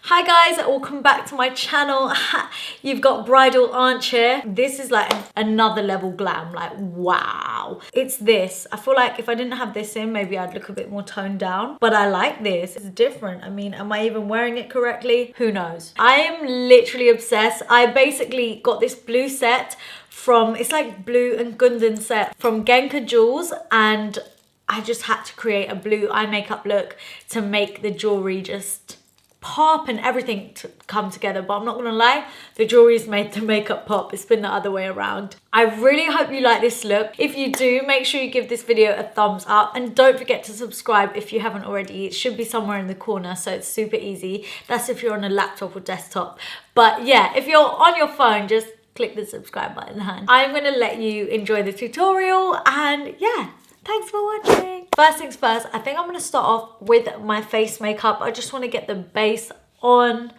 Hi guys, welcome back to my channel. You've got bridal aunt here. This is like another level glam, like wow. It's this. I feel like if I didn't have this in, maybe I'd look a bit more toned down, but I like this. It's different. I mean, am I even wearing it correctly? Who knows? I am literally obsessed. I basically got this blue set from, it's like blue and Gundan set from Genka Jewels, and I just had to create a blue eye makeup look to make the jewelry just pop and everything to come together. But I'm not gonna lie, the jewelry's made the makeup pop. It's been the other way around. I really hope you like this look. If you do, make sure you give this video a thumbs up, and don't forget to subscribe if you haven't already. It should be somewhere in the corner, so it's super easy. That's if you're on a laptop or desktop. But yeah, if you're on your phone, just click the subscribe button, hun. I'm gonna let you enjoy the tutorial, and yeah, thanks for watching. First things first, I think I'm gonna start off with my face makeup. I just wanna get the base on,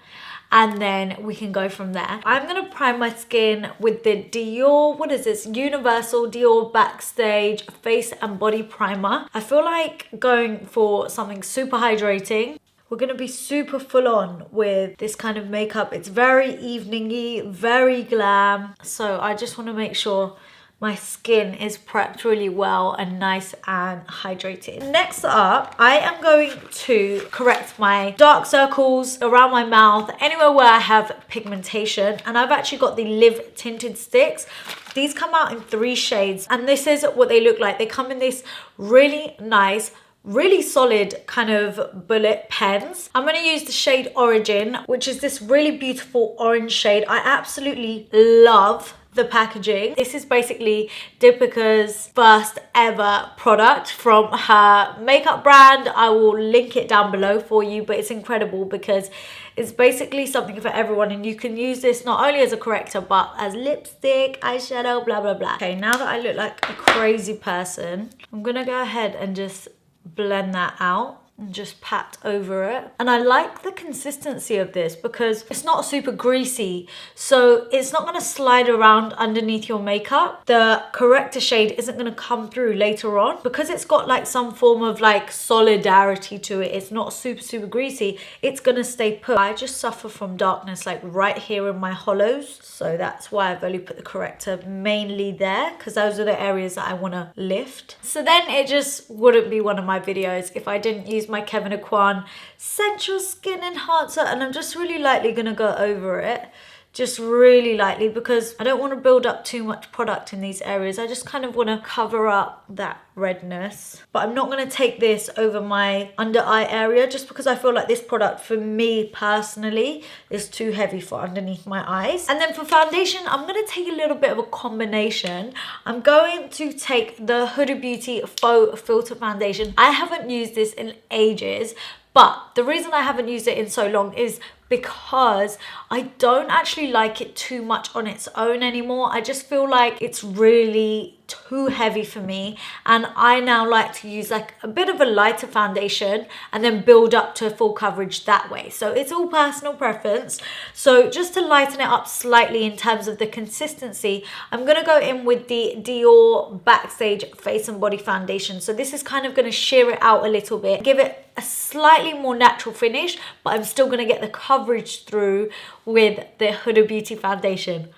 and then we can go from there. I'm gonna prime my skin with the Dior, what is this? Universal Dior Backstage Face and Body Primer. I feel like going for something super hydrating. We're gonna be super full on with this kind of makeup. It's very evening-y, very glam. So I just wanna make sure my skin is prepped really well and nice and hydrated. Next up, I am going to correct my dark circles around my mouth, anywhere where I have pigmentation. And I've actually got the Live Tinted sticks. These come out in 3 shades, and this is what they look like. They come in this really nice, really solid kind of bullet pens. I'm going to use the shade Origin, which is this really beautiful orange shade. I absolutely love the packaging. This is basically Deepika's first ever product from her makeup brand. I will link it down below for you, but it's incredible because it's basically something for everyone, and you can use this not only as a corrector but as lipstick, eyeshadow, blah blah blah. Okay, now that I look like a crazy person, I'm gonna go ahead and just blend that out and just pat over it. And I like the consistency of this because it's not super greasy, so it's not going to slide around underneath your makeup. The corrector shade isn't going to come through later on because it's got like some form of like solidarity to it. It's not super greasy. It's going to stay put. I just suffer from darkness like right here in my hollows, so that's why I've only put the corrector mainly there, because those are the areas that I want to lift. So then it just wouldn't be one of my videos if I didn't use my Kevyn Aucoin Sensual Skin Enhancer, and I'm just really lightly gonna go over it, just really lightly, because I don't want to build up too much product in these areas. I just kind of want to cover up that redness, but I'm not going to take this over my under eye area just because I feel like this product for me personally is too heavy for underneath my eyes. And then for foundation, I'm going to take a little bit of a combination. I'm going to take the Huda Beauty Faux Filter Foundation. I haven't used this in ages, but the reason I haven't used it in so long is because I don't actually like it too much on its own anymore. I just feel like it's really too heavy for me, and I now like to use like a bit of a lighter foundation and then build up to full coverage that way. So it's all personal preference. So just to lighten it up slightly in terms of the consistency, I'm gonna go in with the Dior Backstage Face and Body Foundation. So this is kind of gonna sheer it out a little bit, give it a slightly more natural finish, but I'm still gonna get the coverage through with the Huda Beauty foundation.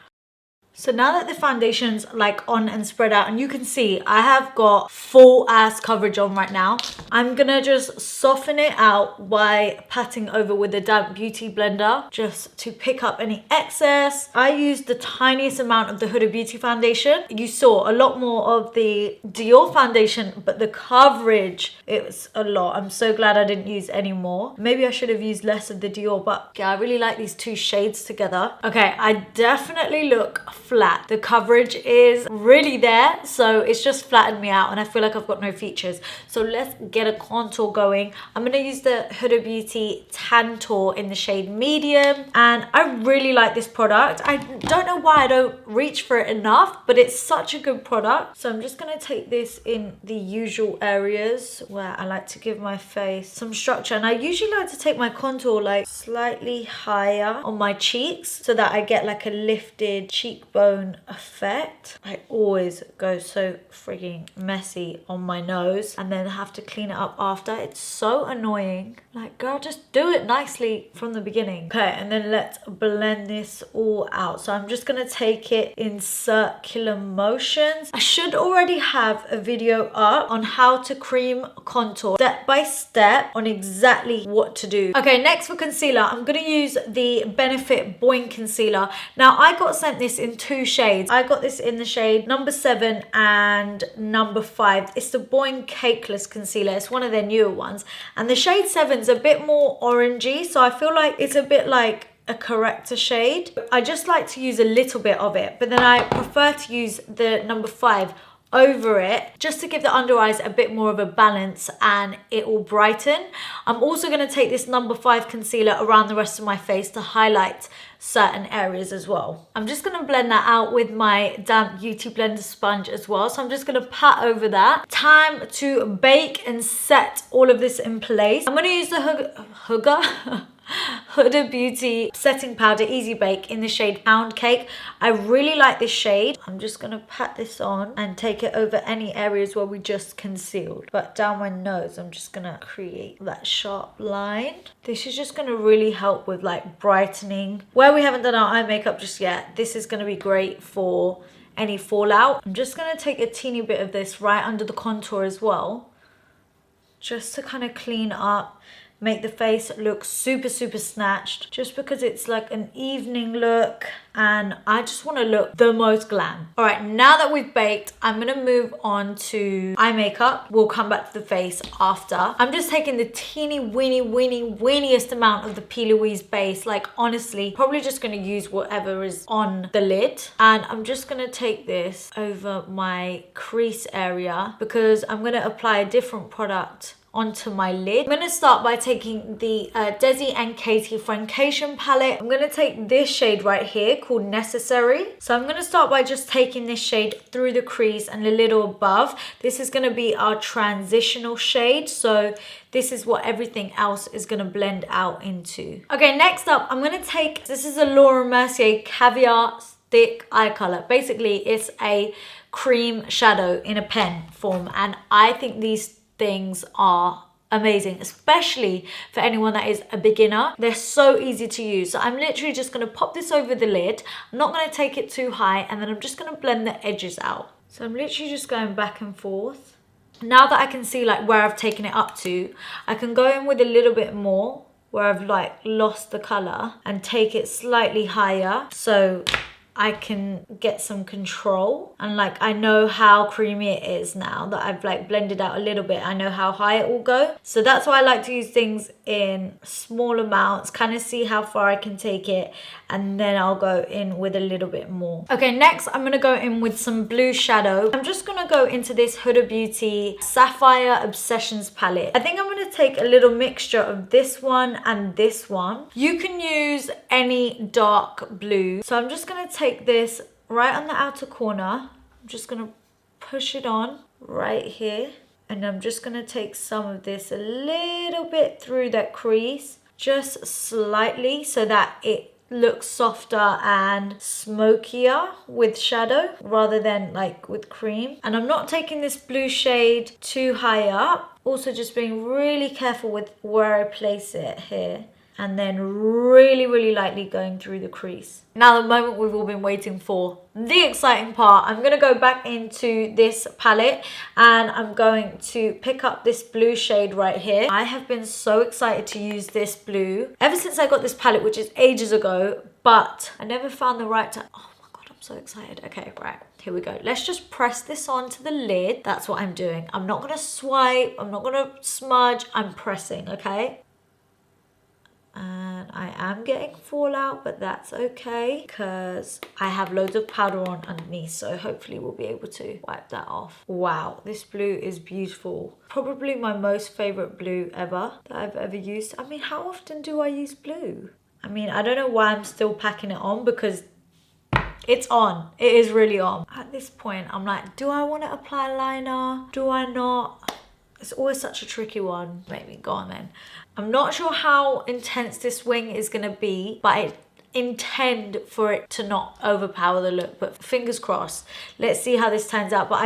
So now that the foundation's like on and spread out, and you can see I have got full ass coverage on right now, I'm gonna just soften it out by patting over with the damp beauty blender just to pick up any excess. I used the tiniest amount of the Huda Beauty foundation. You saw a lot more of the Dior foundation, but the coverage, it was a lot. I'm so glad I didn't use any more. Maybe I should have used less of the Dior, but yeah, I really like these 2 shades together. Okay, I definitely look flat. The coverage is really there, so it's just flattened me out and I feel like I've got no features. So let's get a contour going. I'm going to use the Huda Beauty Tantour in the shade medium, and I really like this product. I don't know why I don't reach for it enough, but it's such a good product. So I'm just going to take this in the usual areas where I like to give my face some structure, and I usually like to take my contour like slightly higher on my cheeks so that I get like a lifted cheekbone bone effect. I always go so freaking messy on my nose and then have to clean it up after. It's so annoying. Like, girl, just do it nicely from the beginning. Okay, and then let's blend this all out. So I'm just gonna take it in circular motions. I should already have a video up on how to cream contour step by step on exactly what to do. Okay, next for concealer, I'm gonna use the Benefit Boing concealer. Now, I got sent this in 2 shades. I got this in the shade number 7 and number 5. It's the Boing Cakeless concealer. It's one of their newer ones. And the shade 7's a bit more orangey, so I feel like it's a bit like a corrector shade. I just like to use a little bit of it, but then I prefer to use the number 5 over it just to give the under eyes a bit more of a balance and it will brighten. I'm also going to take this number 5 concealer around the rest of my face to highlight certain areas as well. I'm just going to blend that out with my damp Beauty Blender sponge as well. So I'm just going to pat over that. Time to bake and set all of this in place. I'm going to use the Huda Beauty setting powder Easy Bake in the shade Pound Cake. I really like this shade. I'm just going to pat this on and take it over any areas where we just concealed. But down my nose, I'm just going to create that sharp line. This is just going to really help with like brightening. Where we haven't done our eye makeup just yet, this is going to be great for any fallout. I'm just going to take a teeny bit of this right under the contour as well, just to kind of clean up, make the face look super snatched, just because it's like an evening look and I just want to look the most glam. All right, now that we've baked, I'm gonna move on to eye makeup. We'll come back to the face after. I'm just taking the teeny weeniest amount of the P. Louise base. Like, honestly, probably just gonna use whatever is on the lid, and I'm just gonna take this over my crease area because I'm gonna apply a different product onto my lid. I'm going to start by taking the Desi and Katie Friendcation palette. I'm going to take this shade right here called Necessary. So I'm going to start by just taking this shade through the crease and a little above. This is going to be our transitional shade. So this is what everything else is going to blend out into. Okay, next up, I'm going to take, this is a Laura Mercier Caviar Stick Eye Color. Basically, it's a cream shadow in a pen form. And I think these things are amazing, especially for anyone that is a beginner. They're so easy to use. So I'm literally just going to pop this over the lid. I'm not going to take it too high, and then I'm just going to blend the edges out. So I'm literally just going back and forth. Now that I can see like where I've taken it up to, I can go in with a little bit more where I've like lost the color and take it slightly higher, so I can get some control, and like I know how creamy it is now that I've like blended out a little bit. I know how high it will go, so that's why I like to use things in small amounts, kind of see how far I can take it, and then I'll go in with a little bit more. Okay, next I'm gonna go in with some blue shadow. I'm just gonna go into this Huda Beauty Saphire Obsessions palette. I think I'm gonna take a little mixture of this one and this one. You can use any dark blue, so I'm just gonna take this right on the outer corner. I'm just gonna push it on right here, and I'm just gonna take some of this a little bit through that crease, just slightly, so that it looks softer and smokier with shadow rather than like with cream. And I'm not taking this blue shade too high up, also just being really careful with where I place it here, and then really lightly going through the crease. Now, the moment we've all been waiting for, the exciting part. I'm gonna go back into this palette and I'm going to pick up this blue shade right here. I have been so excited to use this blue ever since I got this palette, which is ages ago, but I never found the right time. Oh my God, I'm so excited. Okay, right, here we go. Let's just press this onto the lid. That's what I'm doing. I'm not gonna swipe, I'm not gonna smudge, I'm pressing, okay? And I am getting fallout, but that's okay because I have loads of powder on underneath, so hopefully we'll be able to wipe that off. Wow, this blue is beautiful. Probably my most favorite blue ever that I've ever used. I mean, how often do I use blue? I mean, I don't know why I'm still packing it on, because it's on. It is really on. At this point, I'm like, do I want to apply liner? Do I not? It's always such a tricky one. Maybe go on then. I'm not sure how intense this wing is going to be, but it intend for it to not overpower the look, but fingers crossed. Let's see how this turns out. But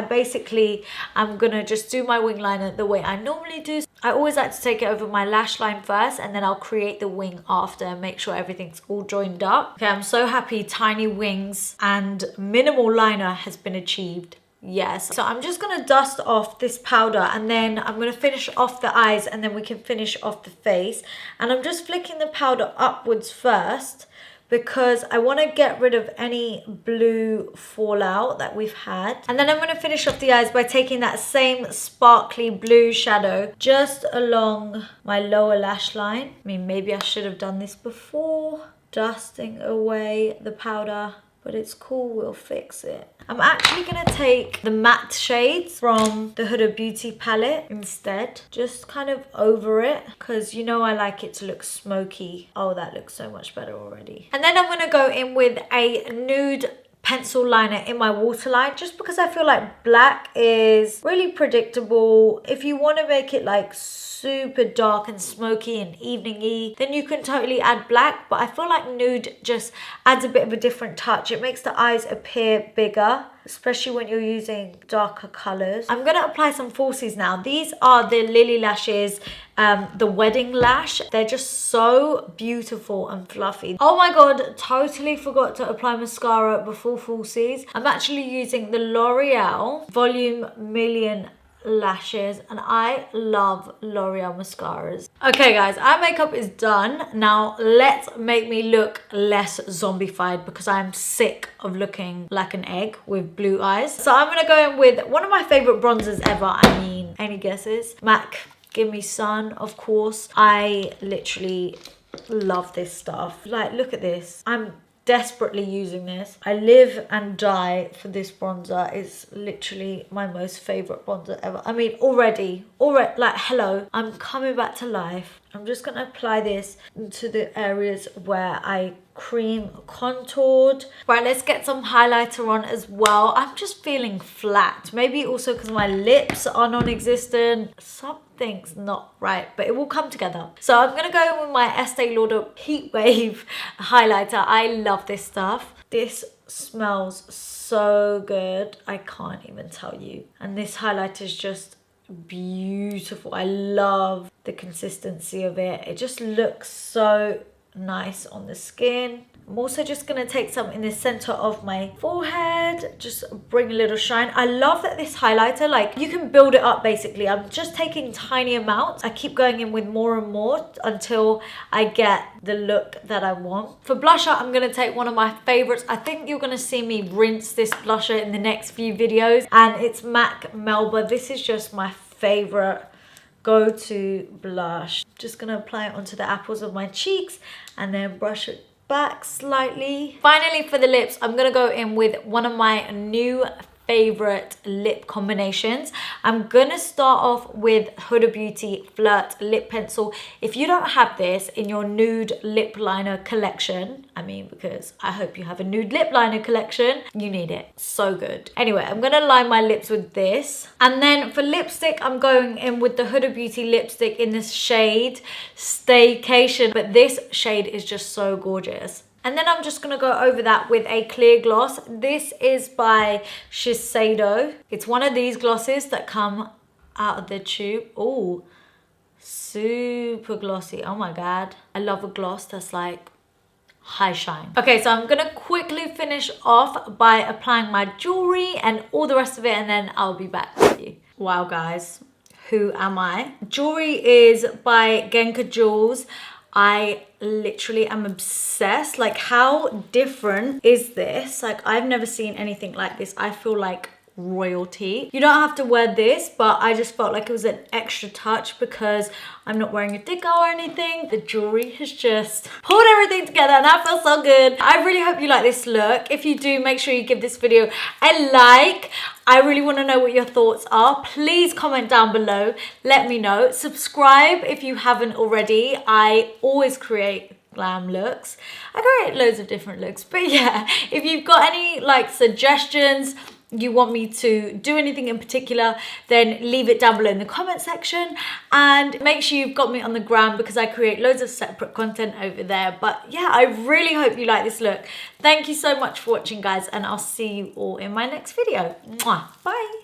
I'm gonna just do my wing liner the way I normally do. I always like to take it over my lash line first, and then I'll create the wing after and make sure everything's all joined up. Okay, I'm so happy tiny wings and minimal liner has been achieved. Yes, so I'm just gonna dust off this powder, and then I'm gonna finish off the eyes, and then we can finish off the face. And I'm just flicking the powder upwards first because I want to get rid of any blue fallout that we've had. And then I'm going to finish off the eyes by taking that same sparkly blue shadow just along my lower lash line. I mean, maybe I should have done this before, dusting away the powder, but it's cool, we'll fix it. I'm actually gonna take the matte shades from the Huda Beauty palette instead, just kind of over it, because you know I like it to look smoky. Oh, that looks so much better already. And then I'm gonna go in with a nude pencil liner in my waterline, just because I feel like black is really predictable. If you want to make it like super dark and smoky and evening-y, then you can totally add black, but I feel like nude just adds a bit of a different touch. It makes the eyes appear bigger, especially when you're using darker colors. I'm gonna apply some falsies now. These are the Lily Lashes, the Wedding Lash. They're just so beautiful and fluffy. Oh my god, totally forgot to apply mascara before falsies. I'm actually using the L'Oreal Volume Million lashes, and I love L'Oreal mascaras. Okay guys, eye makeup is done. Now let's make me look less zombified, because I'm sick of looking like an egg with blue eyes. So I'm gonna go in with one of my favorite bronzers ever. I mean, any guesses? MAC Give Me Sun, of course. I literally love this stuff. Like, look at this. I'm desperately using this. I live and die for this bronzer. It's literally my most favorite bronzer ever. I mean, already, like, hello, I'm coming back to life. I'm just gonna apply this to the areas where I cream contoured. Right, let's get some highlighter on as well. I'm just feeling flat. Maybe also because my lips are non-existent. Something's not right, but it will come together. So I'm gonna go in with my Estee Lauder Heatwave highlighter. I love this stuff. This smells so good. I can't even tell you. And this highlighter is just beautiful. I love the consistency of it. It just looks so nice on the skin. I'm also just going to take some in the center of my forehead, just bring a little shine. I love that this highlighter, like, you can build it up basically. I'm just taking tiny amounts. I keep going in with more and more until I get the look that I want. For blusher, I'm going to take one of my favorites. I think you're going to see me rinse this blusher in the next few videos, and it's MAC Melba. This is just my favorite go-to blush. Just gonna apply it onto the apples of my cheeks and then brush it back slightly. Finally, for the lips, I'm gonna go in with one of my new favorite lip combinations. I'm gonna start off with Huda Beauty Flirt lip pencil. If you don't have this in your nude lip liner collection, I mean, because I hope you have a nude lip liner collection, you need it. So good. Anyway, I'm gonna line my lips with this. And then for lipstick, I'm going in with the Huda Beauty lipstick in this shade Staycation. But this shade is just so gorgeous. And then I'm just going to go over that with a clear gloss. This is by Shiseido. It's one of these glosses that come out of the tube. Oh, super glossy. Oh my God. I love a gloss that's like high shine. Okay, so I'm going to quickly finish off by applying my jewelry and all the rest of it, and then I'll be back with you. Wow, guys. Who am I? Jewelry is by Genka Jewels. I literally am obsessed. Like, how different is this? Like, I've never seen anything like this. I feel like royalty. You don't have to wear this, but I just felt like it was an extra touch because I'm not wearing a tikka or anything. The jewelry has just pulled everything together and I feel so good. I really hope you like this look. If you do, make sure you give this video a like. I really want to know what your thoughts are. Please comment down below. Let me know. Subscribe if you haven't already. I always create glam looks. I create loads of different looks, but yeah, if you've got any like suggestions, you want me to do anything in particular, then leave it down below in the comment section, and make sure you've got me on the gram because I create loads of separate content over there. But yeah, I really hope you like this look. Thank you so much for watching, guys, and I'll see you all in my next video. Mwah. Bye.